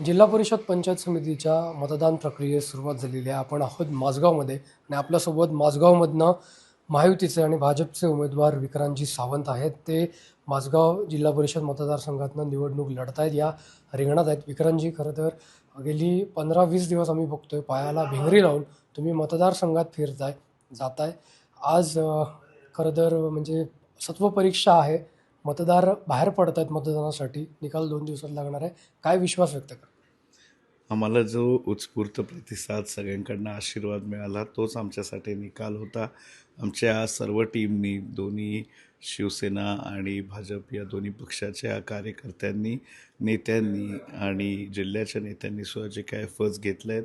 जिल्हा परिषद पंचायत समितीच्या मतदान प्रक्रियेस सुरुवात झालेली आहे. आपण आहोत माझगावमध्ये आणि आपल्यासोबत माझगावमधनं महायुतीचे आणि भाजपचे उमेदवार विक्रांतजी सावंत आहेत. ते माझगाव जिल्हा परिषद मतदारसंघातनं निवडणूक लढत आहेत. या रिंगणात आहेत. विक्रांतजी, खरं तर गेली 15-20 दिवस आम्ही बघतोय पायाला भिंगरी लावून तुम्ही मतदारसंघात फिरताय, जाताय. आज खरं तर म्हणजे सत्वपरीक्षा आहे. मतदार बाहेर पडत आहेत मतदानासाठी. निकाल 2 दिवसात लागणार आहे. काय विश्वास व्यक्त करा? आम्हाला जो उत्स्फूर्त प्रतिसाद सगळ्यांकडनं आशीर्वाद मिळाला तोच आमच्यासाठी निकाल होता. आमच्या सर्व टीमनी, दोन्ही शिवसेना आणि भाजप या दोन्ही पक्षाच्या कार्यकर्त्यांनी, नेत्यांनी आणि जिल्ह्याच्या नेत्यांनी सुद्धा जे काय एफर्ट्स घेतले आहेत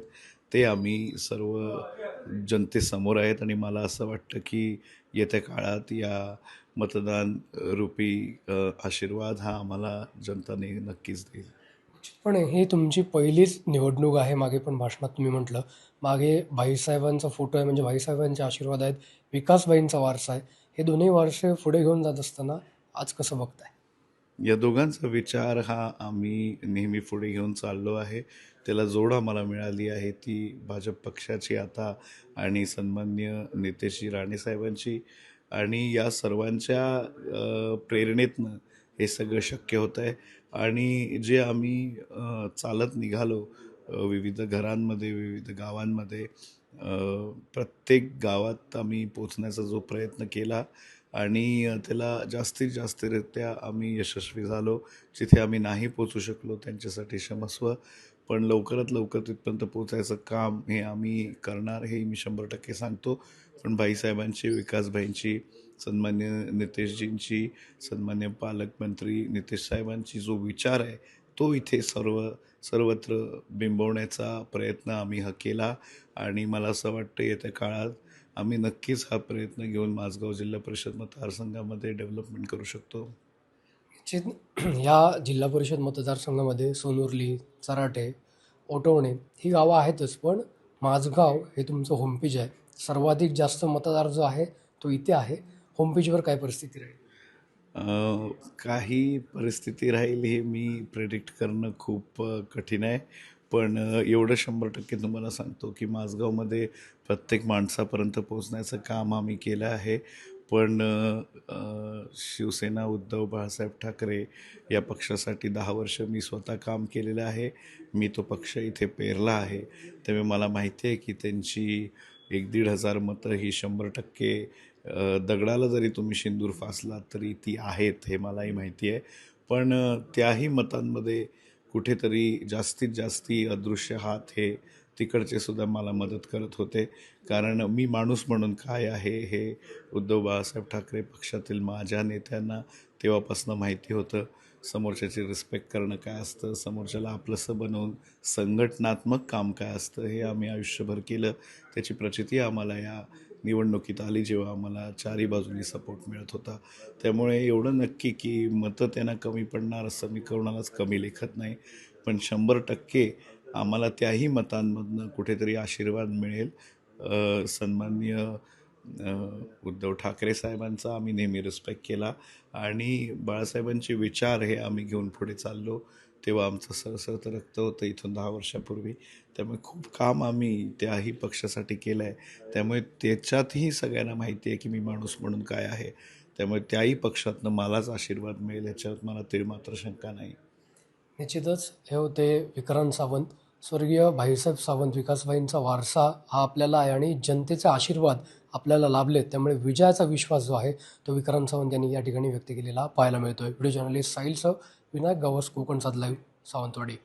ते आम्ही सर्व जनतेसमोर आहेत. आणि मला असं वाटतं की येत्या काळात या मतदान रूपी आशीर्वाद हा आम्हाला जनताने नक्कीच देईल. पण ही तुमची पहिलीच निवडणूक आहे. मागे पण भाषणात तुम्ही म्हटलं, मागे भाईसाहेबांचा फोटो आहे, म्हणजे भाईसाहेबांचे आशीर्वाद आहेत, विकासबाईंचा वारसा आहे. हे दोन्ही वारसे पुढे घेऊन जात असताना आज कसं बघताय? या दोघांचा विचार हा आम्ही नेहमी पुढे घेऊन चाललो आहे. त्याला जोड आम्हाला मिळाली आहे ती भाजप पक्षाची आता आणि सन्माननीय नेते राणेसाहेबांची. आणि या सर्वांच्या प्रेरणेतनं हे सगळं शक्य होतं आहे. आणि जे आम्ही चालत निघालो विविध घरांमध्ये, विविध गावांमध्ये, प्रत्येक गावात आम्ही पोचण्याचा जो प्रयत्न केला आणि त्याला जास्तीत जास्तरित्या आम्ही यशस्वी झालो. जिथे आम्ही नाही पोचू शकलो त्यांच्यासाठी क्षमस्व, पण लवकरात लवकर तिथपर्यंत पोचायचं काम हे आम्ही करणार, हे मी 100% सांगतो. पण भाईसाहेबांची, विकासभाईंची, सन्मान्य नितेशजींची, सन्मान्य पालकमंत्री नितेश साहेबांची जो विचार आहे तो इथे सर्वत्र बिंबवण्याचा प्रयत्न आम्ही हा केला. आणि मला असं वाटतं येत्या काळात आम्ही नक्कीच हा प्रयत्न घेऊन माझगाव जिल्हा परिषद मतदारसंघामध्ये डेव्हलपमेंट करू शकतो. निश्चित या जिल्हा परिषद मतदारसंघामध्ये सोनुर्ली, चराटे, ओटवणे ही गावं आहेतच, पण माझगाव हे तुमचं होमपेज आहे. सर्वाधिक जास्त मतदार जो आहे तो इथे आहे. होमपेजवर काय परिस्थिती राहील? काही परिस्थिती राहील हे मी प्रेडिक्ट करणं खूप कठीण आहे. पण एवढं 100% तुम्हाला सांगतो की माझगावमध्ये प्रत्येक माणसापर्यंत पोहोचण्याचं काम आम्ही केलं आहे. पण शिवसेना, उद्धव बाळासाहेब ठाकरे या पक्षासाठी 10 वर्ष मी स्वतः काम केलेलं आहे. मी तो पक्ष इथे पेरला आहे. त्यामुळे मला माहिती आहे की त्यांची 1,500 मतं ही 100% दगडाला जरी तुम्ही शेंदूर फासलात तरी ती आहेत, हे मलाही माहिती आहे. पण त्याही मतांमध्ये कुठेतरी जास्तीत जास्ती अदृश्य हात हे तिकडचे सुद्धा मला मदत करत होते. कारण मी माणूस म्हणून काय आहे हे उद्धव बाळासाहेब ठाकरे पक्षातील माझ्या नेत्यांना तेव्हापासून माहिती होतं. समोरच्याची रिस्पेक्ट करणं काय असतं, समोरच्याला आपलंसं बनवून संघटनात्मक काम काय असतं, हे आम्ही आयुष्यभर केलं. त्याची प्रचिती आम्हाला या निवडणुकीत आली जेव्हा आम्हाला चारही बाजूनी सपोर्ट मिळत होता. त्यामुळे एवढं नक्की की मतं त्यांना कमी पडणार असं मी कोणालाच कमी लेखत नाही. पण 100% आम्हाला त्याही मतांमधनं कुठेतरी आशीर्वाद मिळेल. सन्माननीय उद्धव ठाकरे साहेबांचा आम्ही नेहमी रिस्पेक्ट केला आणि बाळासाहेबांचे विचार हे आम्ही घेऊन पुढे चाललो. तेव्हा आमचं सरसरतं रक्त होतं इथून 10 वर्षापूर्वी. त्यामुळे खूप काम आम्ही त्याही पक्षासाठी केलं आहे. त्यामुळे त्याच्यातही सगळ्यांना माहिती आहे की मी माणूस म्हणून काय आहे. त्यामुळे त्याही पक्षातनं मलाच आशीर्वाद मिळेल याच्यात मला तरी मात्र शंका नाही. निश्चितच हे होते विक्रांत सावंत. स्वर्गीय भाईसाहेब सावंत, विकासबाईंचा वारसा हा आपल्याला आहे आणि जनतेचे आशीर्वाद आपल्याला लाभलेत. त्यामुळे विजयाचा विश्वास जो आहे तो विक्रांत सावंत यांनी या ठिकाणी व्यक्त केलेला पाहायला मिळतोय. व्हिडिओ जर्नलिस्ट साहिलसह विनायक गावस, कोकण सात लाईव्ह, सावंतवाडी.